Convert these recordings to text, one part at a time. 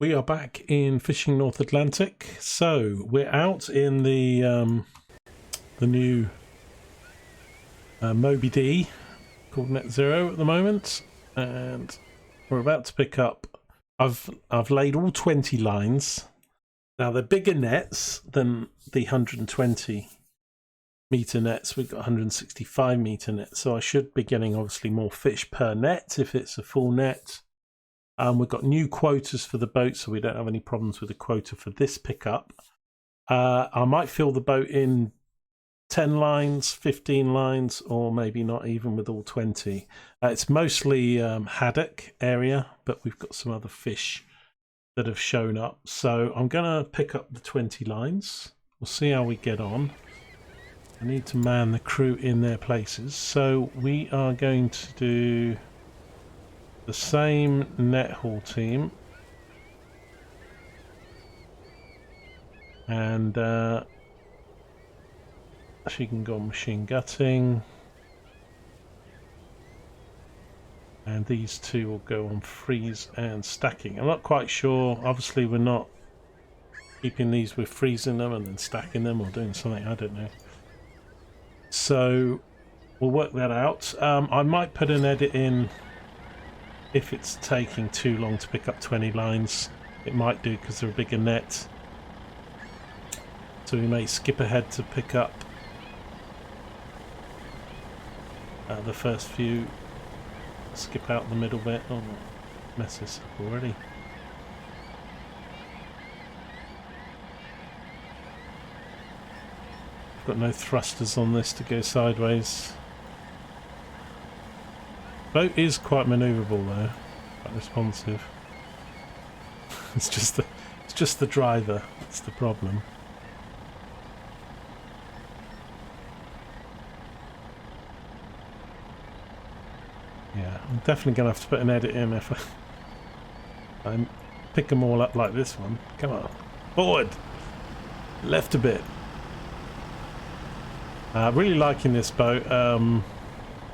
We are back in Fishing North Atlantic. So we're out in the new Mody D called Net Zero at the moment, and we're about to pick up. I've laid all 20 lines. Now they're bigger nets than the 120 meter nets. We've got 165 meter nets, so I should be getting obviously more fish per net if it's a full net. We've got new quotas for the boat, so we don't have any problems with the quota for this pickup. I might fill the boat in 10 lines, 15 lines, or maybe not even with all 20. It's mostly haddock area, but we've got some other fish that have shown up. So I'm going to pick up the 20 lines. We'll see how we get on. I need to man the crew in their places. So we are going to do the same net haul team, and she can go on machine gutting, and these two will go on freeze and stacking. I'm not quite sure, obviously we're not keeping these with freezing them and then stacking them or doing something, I don't know, so we'll work that out. I might put an edit in if it's taking too long to pick up 20 lines. It might do because they're a bigger net, so we may skip ahead to pick up the first few, skip out the middle bit. Oh, mess this up already. I've got no thrusters on this to go sideways. Boat is quite manoeuvrable though, quite responsive. It's just the driver that's the problem. Yeah, I'm definitely gonna have to put an edit in if I pick them all up like this one. Come on, forward, left a bit. Really liking this boat.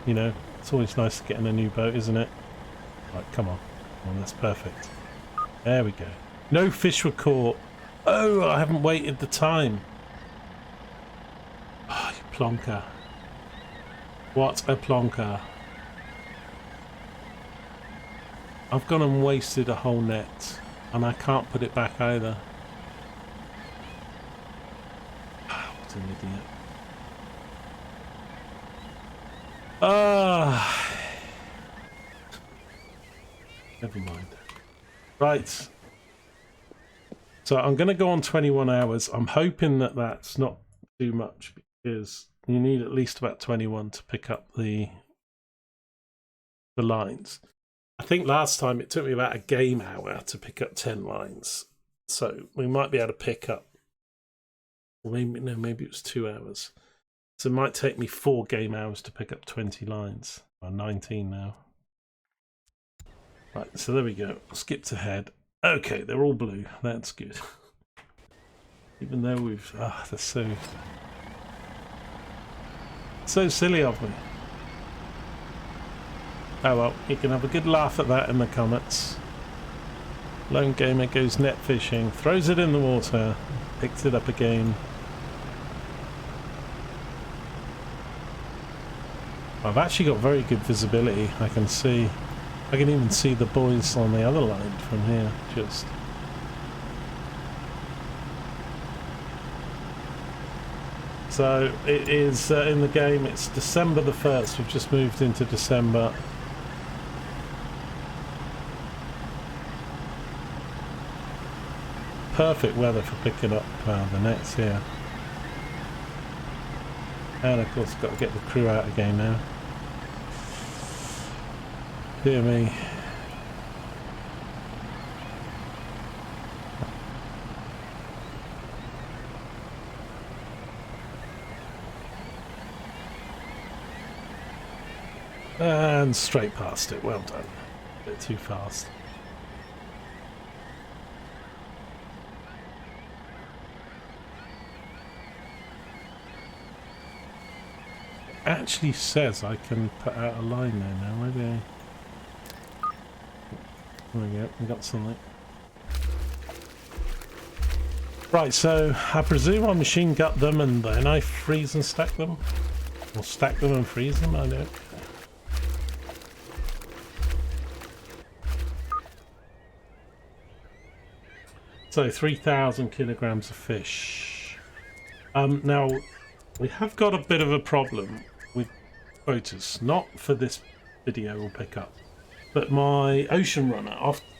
You know, it's always nice to get in a new boat, isn't it? Right, come on. Oh, that's perfect. There we go. No fish were caught. Oh, I haven't waited the time. Oh, you plonker. What a plonker. I've gone and wasted a whole net, and I can't put it back either. What an idiot. Never mind. Right. So I'm going to go on 21 hours. I'm hoping that that's not too much, because you need at least about 21 to pick up the lines. I think last time it took me about a game hour to pick up 10 lines. So we might be able to pick up, or maybe, no, maybe it was 2 hours. So it might take me 4 game hours to pick up 20 lines. Or 19 now. Right, so there we go. Skipped ahead. Okay, they're all blue. That's good. Even though we've... they're so silly of me. Oh well, you can have a good laugh at that in the comments. Lone Gamer goes net fishing, throws it in the water, picks it up again. I've actually got very good visibility. I can even see the boys on the other line from here. So it is in the game. It's December the 1st. We've just moved into December. Perfect weather for picking up the nets here. And of course, got to get the crew out again now. Dear me. And straight past it. Well done. A bit too fast. Actually says I can put out a line there now. Maybe I... There we go, we got something. Right, so I presume I machine gut them and then I freeze and stack them? Or stack them and freeze them? I don't. So 3,000 kilograms of fish. Now, we have got a bit of a problem with quotas. Not for this video we'll pick up. But my ocean runner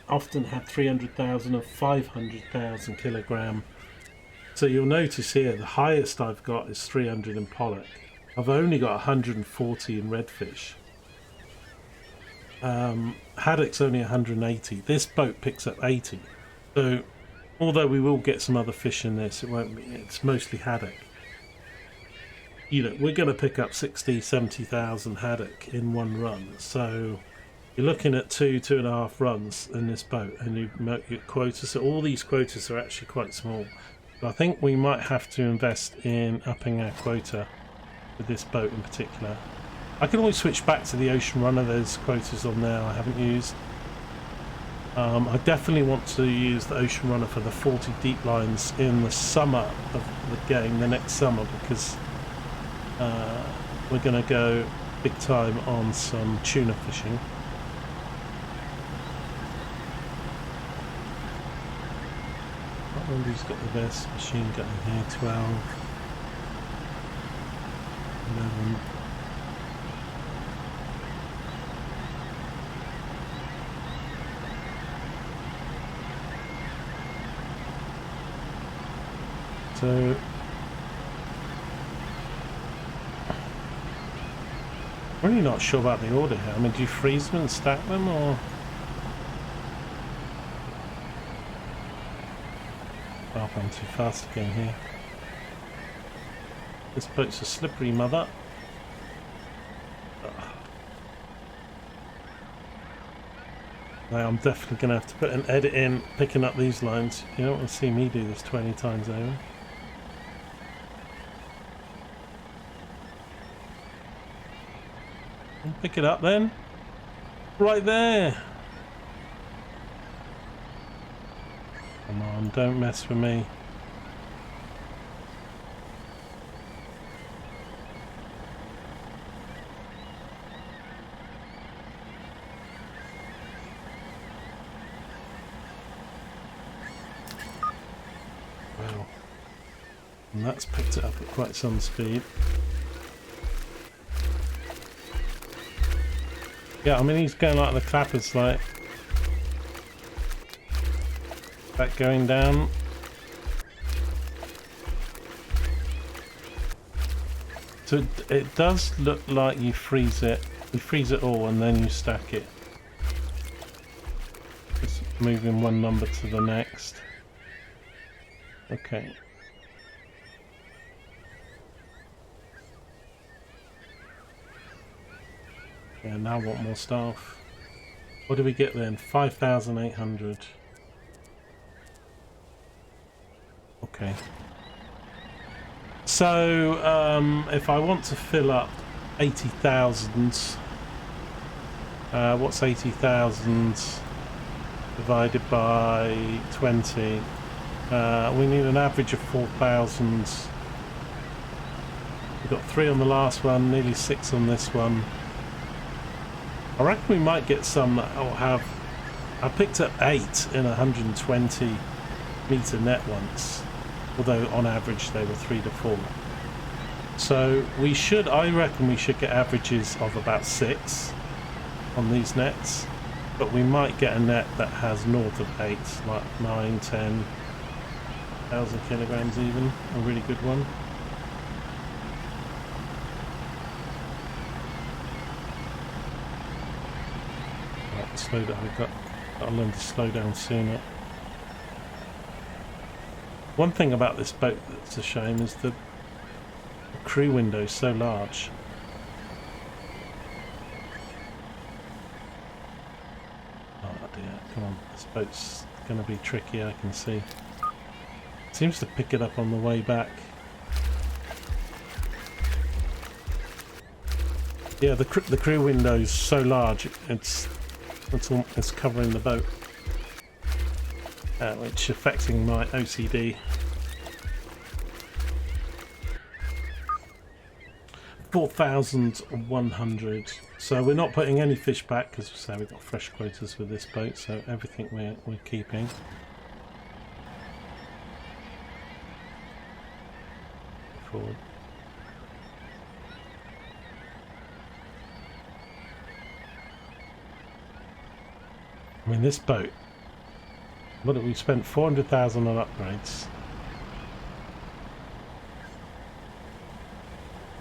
often had 300,000 and 500,000 kilogram. So you'll notice here the highest I've got is 300 in pollock. I've only got 140 in redfish. Haddock's only 180. This boat picks up 80. So although we will get some other fish in this, it won't be. It's mostly haddock. You know, we're going to pick up 60, 70,000 haddock in one run. So you're looking at 2.5 runs in this boat, and you get quotas. So all these quotas are actually quite small. I think we might have to invest in upping our quota with this boat in particular. I can always switch back to the ocean runner. There's quotas on there I haven't used. I definitely want to use the ocean runner for the 40 deep lines in the summer of the game, the next summer, because we're going to go big time on some tuna fishing. I wonder who's got the best machine gun in here. 12, 11. So I'm really not sure about the order here. I mean, do you freeze them and stack them, or? Oh, I'm too fast again here. This boat's a slippery mother. Now I'm definitely going to have to put an edit in picking up these lines. You don't want to see me do this 20 times over. Pick it up then. Right there. Come on, don't mess with me. Wow. And that's picked it up at quite some speed. Yeah, I mean, he's going like the clappers, like that going down. So it does look like you freeze it. You freeze it all and then you stack it. Just moving one number to the next. Okay. Yeah, now I want more staff. What do we get then? 5,800. Okay. So, if I want to fill up 80,000, what's 80,000 divided by 20? We need an average of 4,000. We've got 3 on the last one, nearly 6 on this one. I reckon we might get some that will have... I picked up 8 in a 120 metre net once, although on average they were 3 to 4. So we should, I reckon we should get averages of about 6 on these nets, but we might get a net that has north of 8, like 9, 10,000 kilograms even, a really good one. Slow down. I'll learn to slow down sooner. One thing about this boat that's a shame is the crew window is so large. Oh dear, come on, this boat's going to be tricky, I can see. It seems to pick it up on the way back. Yeah, the crew window's so large, it's covering the boat, which is affecting my OCD. 4,100. So we're not putting any fish back because we say we've got fresh quotas with this boat, so everything we're keeping. Forward. I mean, this boat, what have we spent? 400,000 on upgrades.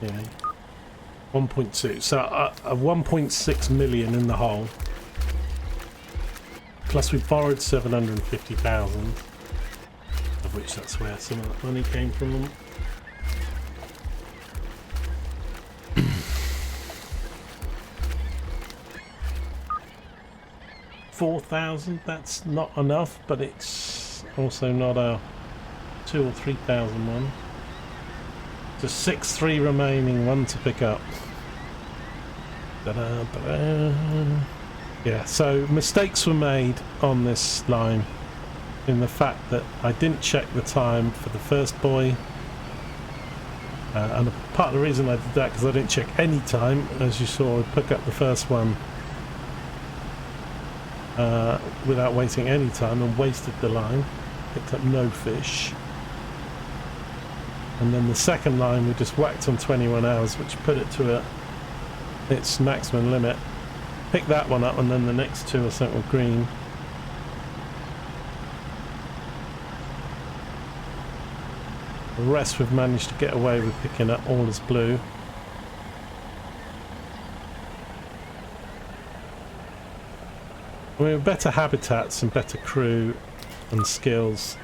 Yeah, 1.2. So a 1.6 million in the hole. Plus we borrowed 750,000, of which that's where some of that money came from. 4,000, that's not enough, but it's also not a 2,000 or 3,000 one. Just 6-3 remaining, one to pick up. Yeah, so mistakes were made on this line in the fact that I didn't check the time for the first buoy. And part of the reason I did that because I didn't check any time, as you saw, I pick up the first one without waiting any time and wasted the line, picked up no fish. And then the second line we just whacked on 21 hours, which put it to its maximum limit. Picked that one up, and then the next two I sent with green. The rest we've managed to get away with picking up all as blue. I mean, with better habitats and better crew and skills,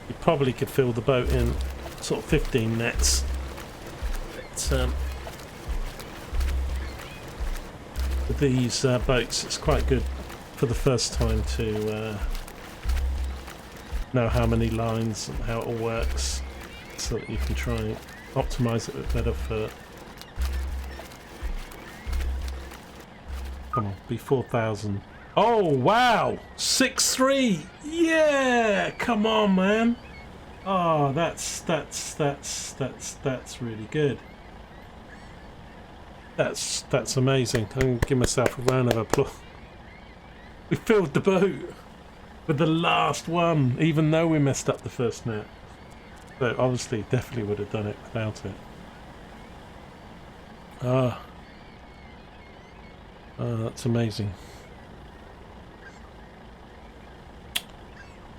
you probably could fill the boat in sort of 15 nets. But, with these boats, it's quite good for the first time to know how many lines and how it all works, so that you can try and optimise it a bit better for... Come on, be 4,000. Oh wow! 6-3! Yeah! Come on, man! Oh, that's really good. That's amazing. I'm gonna give myself a round of applause. We filled the boat with the last one, even though we messed up the first net. So obviously, definitely would have done it without it. That's amazing.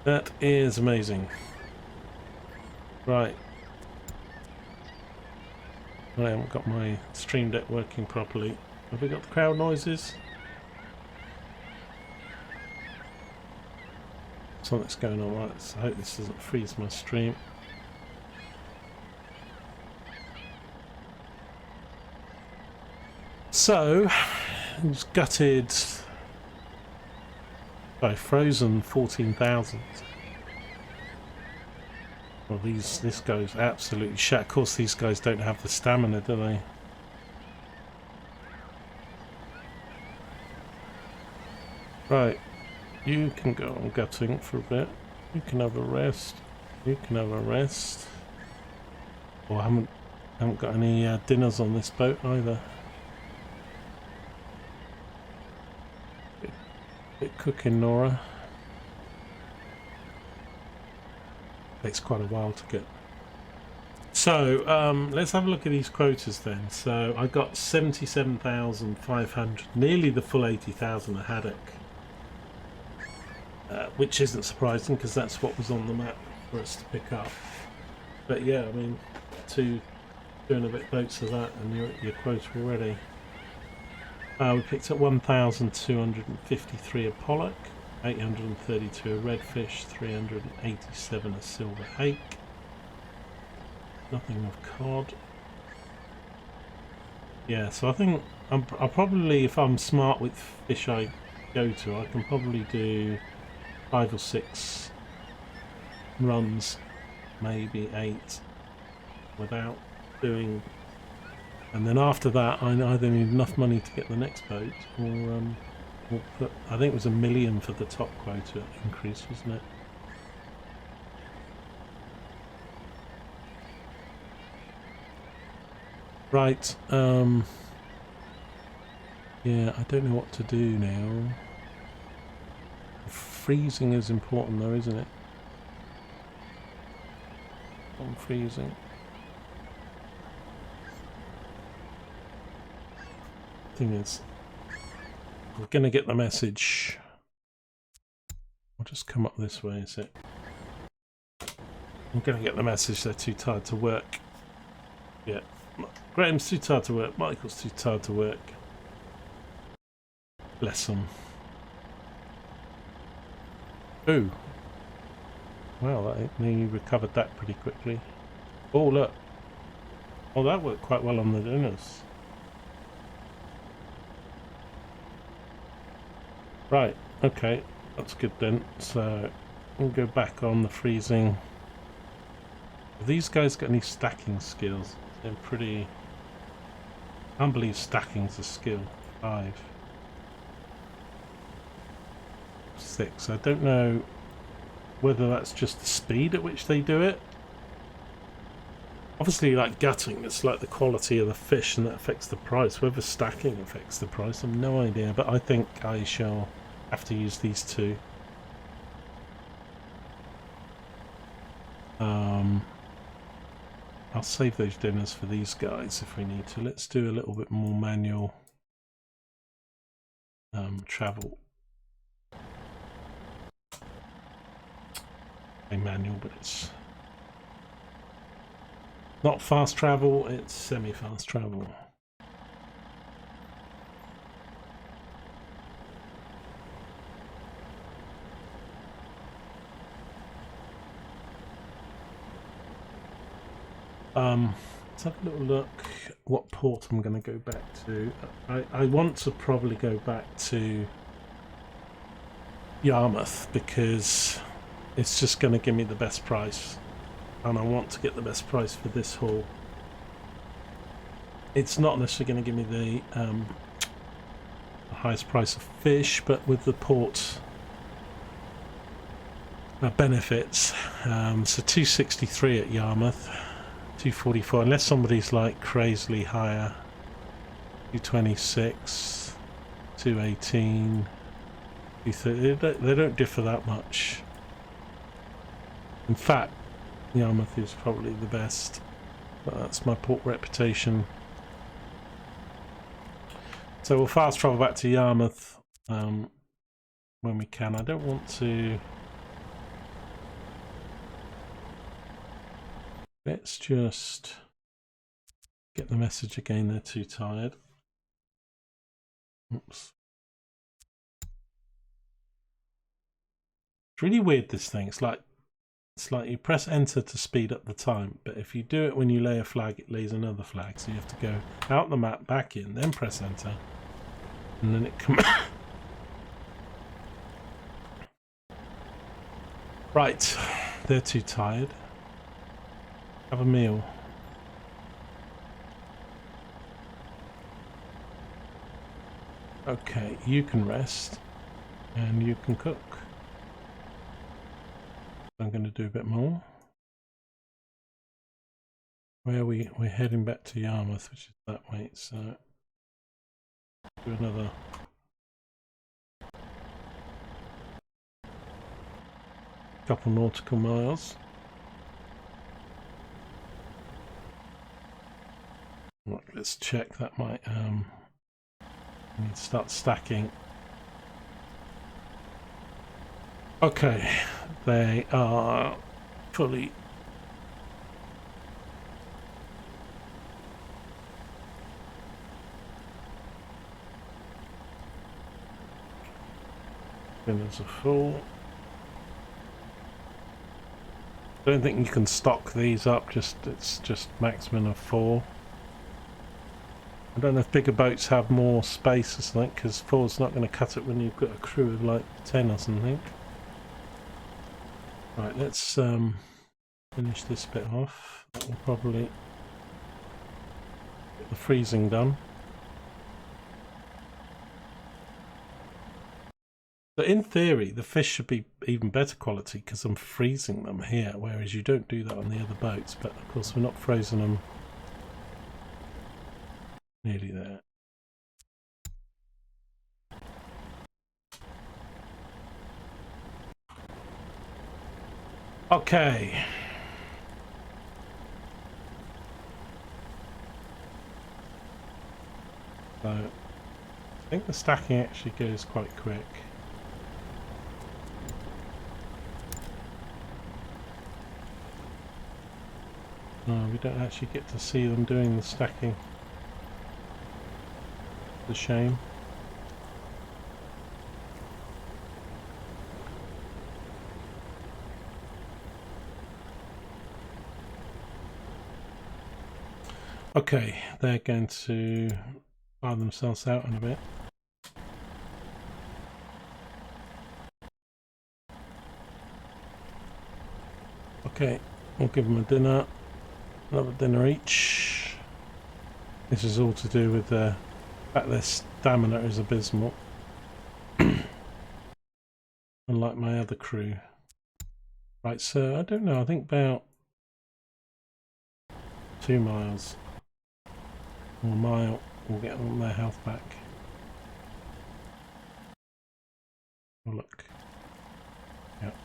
That is amazing. Right. I haven't got my stream deck working properly. Have we got the crowd noises? Something's going on. Right, so I hope this doesn't freeze my stream. So, I was gutted by frozen 14,000. Well, this goes absolutely shit. Of course, these guys don't have the stamina, do they? Right, you can go on gutting for a bit. You can have a rest. You can have a rest. Oh, I haven't got any dinners on this boat either. Bit cooking, Nora. Takes quite a while to get. So let's have a look at these quotas then. So I got 77,500, nearly the full 80,000 a haddock, which isn't surprising because that's what was on the map for us to pick up. But yeah, I mean, two and a bit boats of that and you're at your quota already. We picked up 1,253 a pollock, 832 a redfish, 387 a silver hake, nothing of cod. Yeah, so I think I'll probably, if I'm smart with fish I go to, I can probably do 5 or 6 runs, maybe 8, without doing. And then after that, I either need enough money to get the next boat, or we'll put, I think it was $1 million for the top quota increase, wasn't it? Right, yeah, I don't know what to do now. Freezing is important though, isn't it? I'm freezing. Thing is, we're gonna get the message. I'll just come up this way, is it? I'm gonna get the message they're too tired to work. Yeah. Graham's too tired to work, Michael's too tired to work. Bless them. Ooh. Wow, they recovered that pretty quickly. Oh, look. Oh, that worked quite well on the dinners. Right, okay. That's good then. So, we'll go back on the freezing. Have these guys got any stacking skills? They're pretty... I can't believe stacking's a skill. 5. 6. I don't know whether that's just the speed at which they do it. Obviously, like gutting, it's like the quality of the fish and that affects the price. Whether stacking affects the price, I've no idea, but I think I shall have to use these two. I'll save those dinners for these guys if we need to. Let's do a little bit more manual travel. Manual, but it's not fast travel, it's semi-fast travel. Let's have a little look what port I'm going to go back to. I want to probably go back to Yarmouth because it's just going to give me the best price, and I want to get the best price for this haul. It's not necessarily going to give me the highest price of fish, but with the port benefits, so 263 at Yarmouth, 244 unless somebody's like crazily higher, 226, 218, 230. They don't differ that much. In fact, Yarmouth is probably the best, but that's my port reputation. So we'll fast travel back to Yarmouth when we can. I don't want to... Let's just get the message again, they're too tired. Oops. It's really weird, this thing. It's like you press enter to speed up the time, but if you do it when you lay a flag, it lays another flag. So you have to go out the map, back in, then press enter, and then it comes. Right, they're too tired. Have a meal. Okay, you can rest, and you can cook. I'm going to do a bit more. Where are we? We're heading back to Yarmouth, which is that way, so do another couple nautical miles. Right, let's check, that might we need to start stacking. Okay, they are fully dinners are full. I don't think you can stock these up, it's just maximum of 4. I don't know if bigger boats have more space or something, because 4's not going to cut it when you've got a crew of like 10 or something. Right, let's finish this bit off. That will probably get the freezing done. But in theory, the fish should be even better quality because I'm freezing them here, whereas you don't do that on the other boats. But of course, we're not frozen them Nearly there. Okay. So, I think the stacking actually goes quite quick. No, we don't actually get to see them doing the stacking. It's a shame. Okay, they're going to fire themselves out in a bit. Okay, we'll give them a dinner. Another dinner each. This is all to do with the fact their stamina is abysmal. Unlike my other crew. Right, so I don't know, I think about 2 miles or a mile will get them their health back. Oh, look. Yep.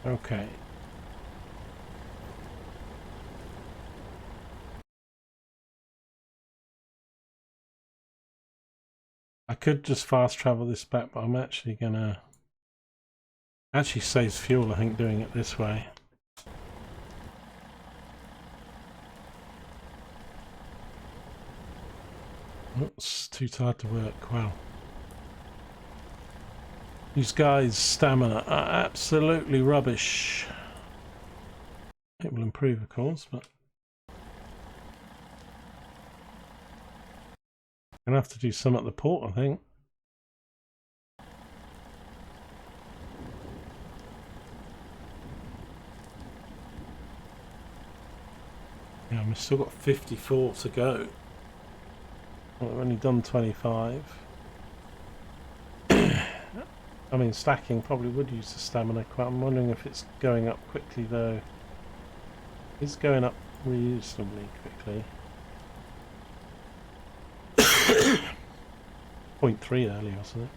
Okay. I could just fast travel this back, but I'm actually gonna... Actually saves fuel, I think, doing it this way. Oops, too tired to work. Wow. These guys' stamina are absolutely rubbish. It will improve, of course, but... I'm gonna have to do some at the port, I think. Yeah, we've still got 54 to go. Well, we've only done 25. I mean, stacking probably would use the stamina quite. I'm wondering if it's going up quickly, though. It's going up reasonably quickly. 0.3 earlier, wasn't it?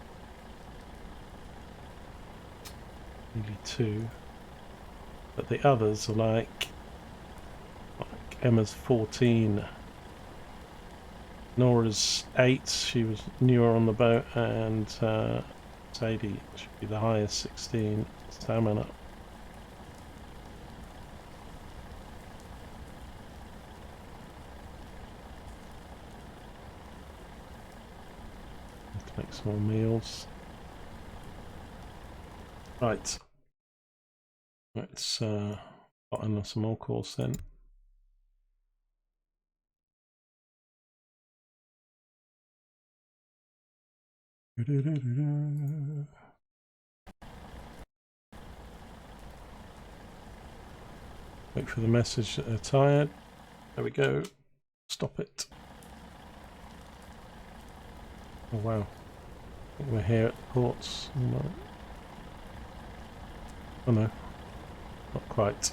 Nearly 2. But the others are like Emma's 14. Nora's 8. She was newer on the boat, and Sadie should be the highest, 16 stamina. Have to make some more meals. Right. Let's put on some more course then. Wait for the message that they're tired. There we go. Stop it. Oh wow. I think we're here at the ports. Oh no. Not quite.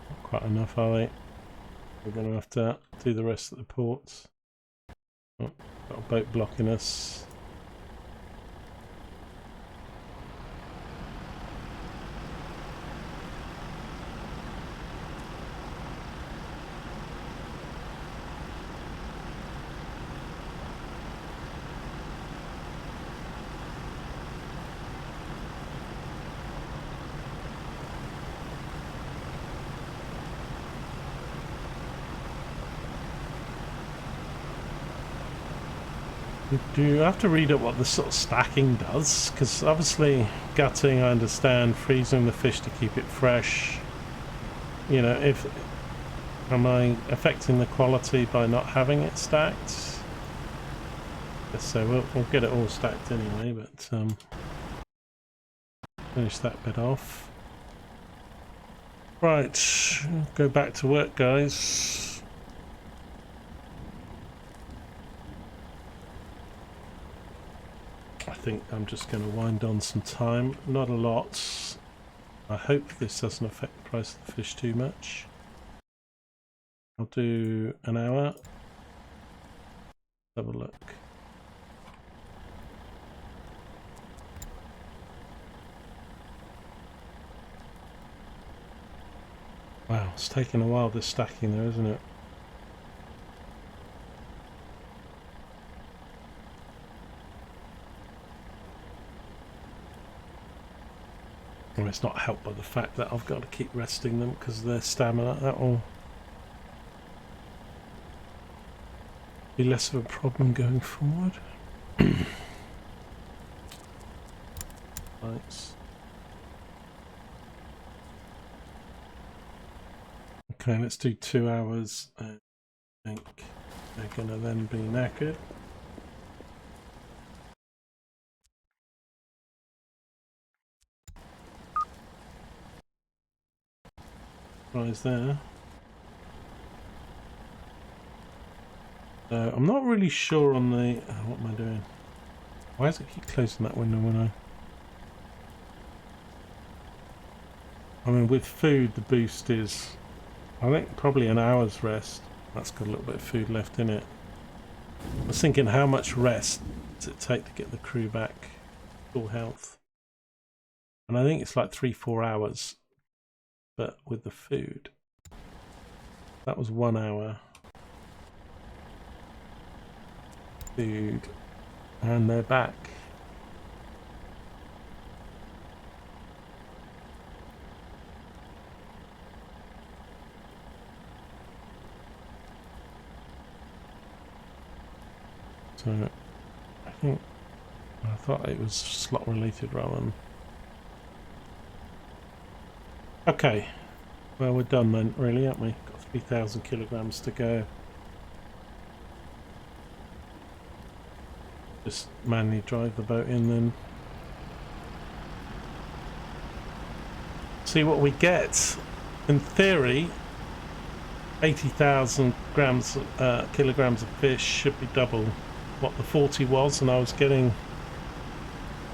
Not quite enough, are they? We're going to have to do the rest of the ports. Oh, got a boat blocking us. Do you have to read up what the sort of stacking does? Because obviously gutting, I understand, freezing the fish to keep it fresh. you know, if am I affecting the quality by not having it stacked? Yes, so we'll get it all stacked anyway, but finish that bit off. Right, go back to work, guys. I think I'm just going to wind on some time, not a lot. I hope this doesn't affect the price of the fish too much. I'll do an hour. Have a look. Wow, it's taking a while, this stacking there, isn't it? Well, it's not helped by the fact that I've got to keep resting them because of their stamina. That will be less of a problem going forward. Right. Okay, let's do 2 hours. I think they're going to then be knackered. Rise there. So I'm not really sure on the... what am I doing? Why does it keep closing that window when I mean, with food, the boost is, I think, probably an hour's rest. That's got a little bit of food left in it. I was thinking, how much rest does it take to get the crew back full health? And I think it's like 3-4 hours. But with the food, that was 1 hour. Food, and they're back. So I thought it was slot related rather than... Okay, well, we're done then, really, aren't we? Got 3,000 kilograms to go. Just manually drive the boat in then. See what we get. In theory, 80,000 kilograms of fish should be double what the 40 was, and I was getting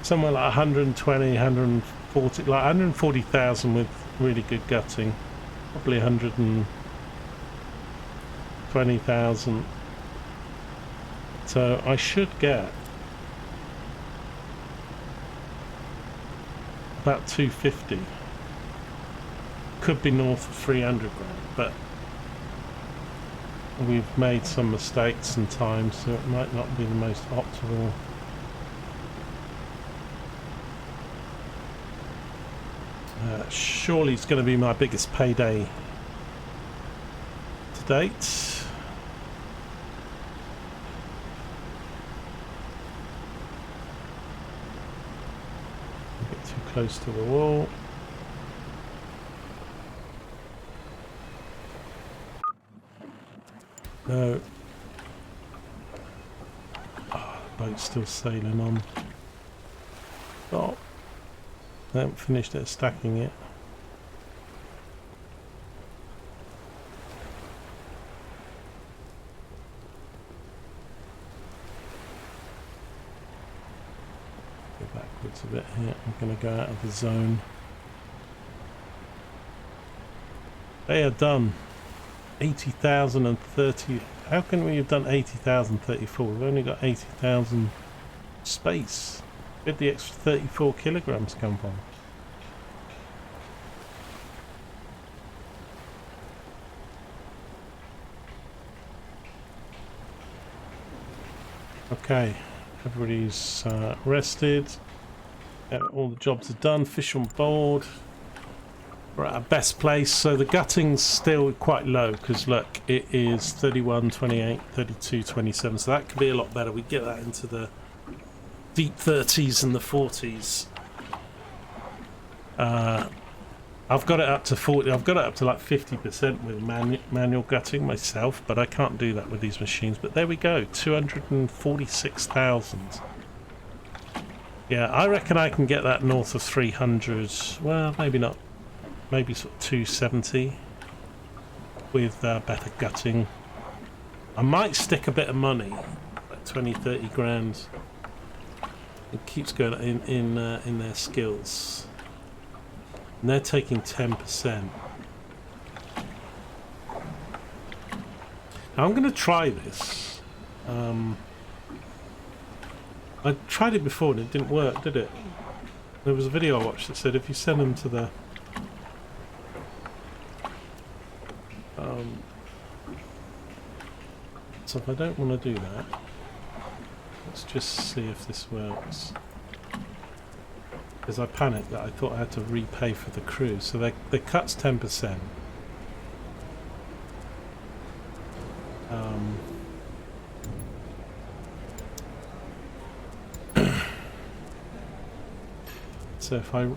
somewhere like 120, 140, like 140,000 with really good gutting, probably 120,000. So I should get about 250. Could be north of 300 grand, but we've made some mistakes and time, so it might not be the most optimal. Surely it's going to be my biggest payday to date. Get too close to the wall. No. Oh, the boat's still sailing on. Stop. I haven't finished it stacking it. Go backwards a bit here. I'm going to go out of the zone. They are done. 80,030. How can we have done 80,034? We've only got 80,000 space. Where'd the extra 34 kilograms come from? Okay, everybody's rested. All the jobs are done. Fish on board. We're at our best place. So the gutting's still quite low because look, it is 31, 28, 32, 27. So that could be a lot better. We get that into the deep 30s and the 40s. I've got it up to 40. I've got it up to like 50% with manual gutting myself, but I can't do that with these machines. But there we go, 246,000. Yeah, I reckon I can get that north of 300. Well, maybe not. Maybe sort of 270 with better gutting. I might stick a bit of money, like 20, 30 grand. It keeps going in their skills. And they're taking 10%. Now I'm going to try this. I tried it before and it didn't work, did it? There was a video I watched that said if you send them to the... so if I don't want to do that, let's just see if this works. Because I panicked that I thought I had to repay for the crew. So they cuts 10%. So if I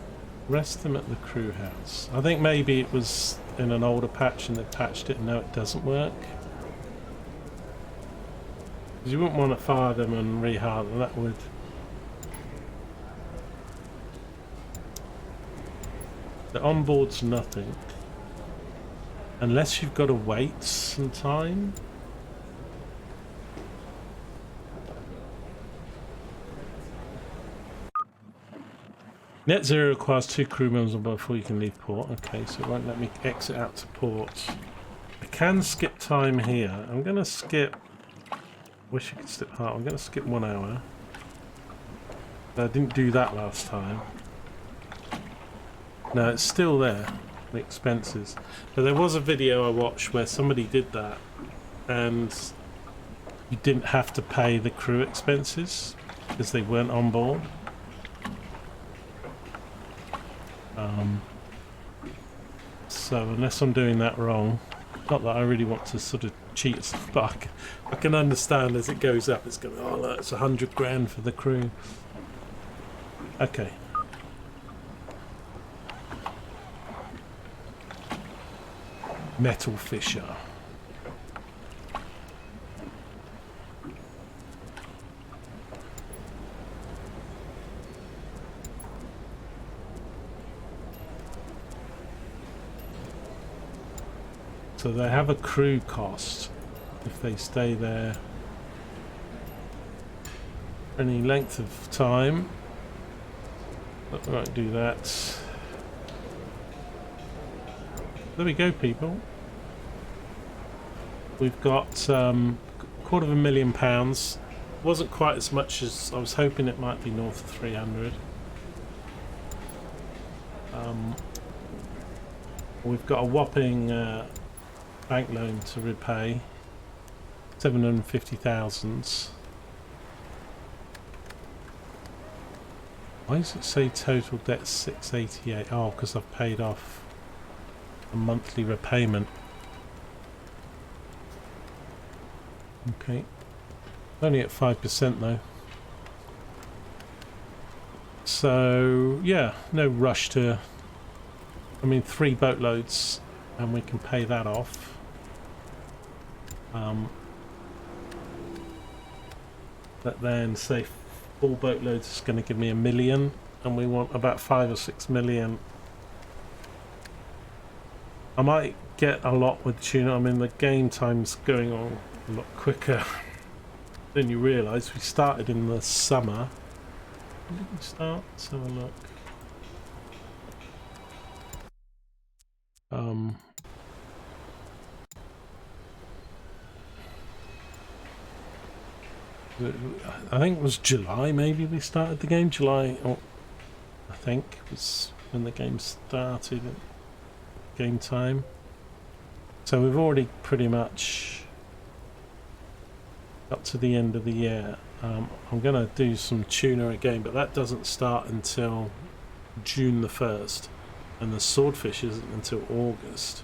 rest them at the crew house, I think maybe it was in an older patch and they patched it and now it doesn't work. Because you wouldn't want to fire them and rehire them, that would... The onboard's nothing. Unless you've got to wait some time. Net zero requires 2 crew members on board before you can leave port. Okay, so it won't let me exit out to port. I can skip time here. I'm going to skip... Wish I could skip half. I'm going to skip 1 hour. But I didn't do that last time. No, it's still there. The expenses. But there was a video I watched where somebody did that. And you didn't have to pay the crew expenses because they weren't on board. So unless I'm doing that wrong, not that I really want to sort of cheat, but I can understand as it goes up, it's going, oh look, it's 100 grand for the crew. Okay. Metal Fisher. So they have a crew cost if they stay there any length of time. But we won't do that. There we go, people. We've got £250,000. Wasn't quite as much as I was hoping. It might be north of 300. We've got a whopping bank loan to repay, 750,000. Why does it say total debt 688? Oh, because I've paid off a monthly repayment. Okay, only at 5% though. So yeah, no rush to. I mean, 3 boatloads, and we can pay that off. But then, say 4 boatloads is going to give me $1 million, and we want about 5 or 6 million. I might get a lot with tuna. I mean, the game time's going on a lot quicker than you realise. We started in the summer. When did we start? Let's have a look. I think it was July maybe we started the game. July, or I think was when the game started. Game time. So we've already pretty much got to the end of the year. I'm going to do some tuna again, but that doesn't start until June the 1st, and the swordfish isn't until August.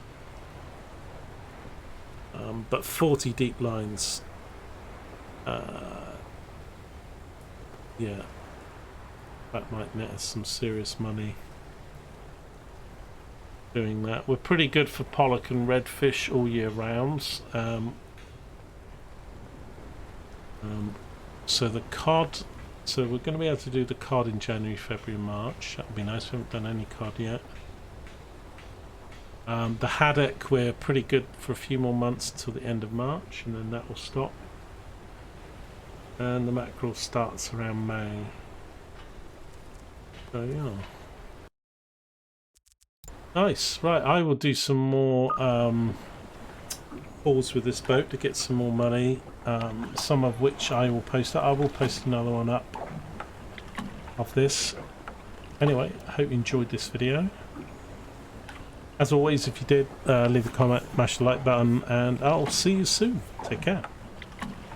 But 40 deep lines, yeah, that might net us some serious money. doing that. We're pretty good for pollock and redfish all year round. So the cod, so we're going to be able to do the cod in January, February, March. That would be nice. We haven't done any cod yet. The haddock, we're pretty good for a few more months till the end of March, and then that will stop. And the mackerel starts around May. So yeah. Nice. Right, I will do some more hauls with this boat to get some more money. Some of which I will post up. I will post another one up of this. Anyway, I hope you enjoyed this video. As always, if you did, leave a comment, mash the like button, and I'll see you soon. Take care.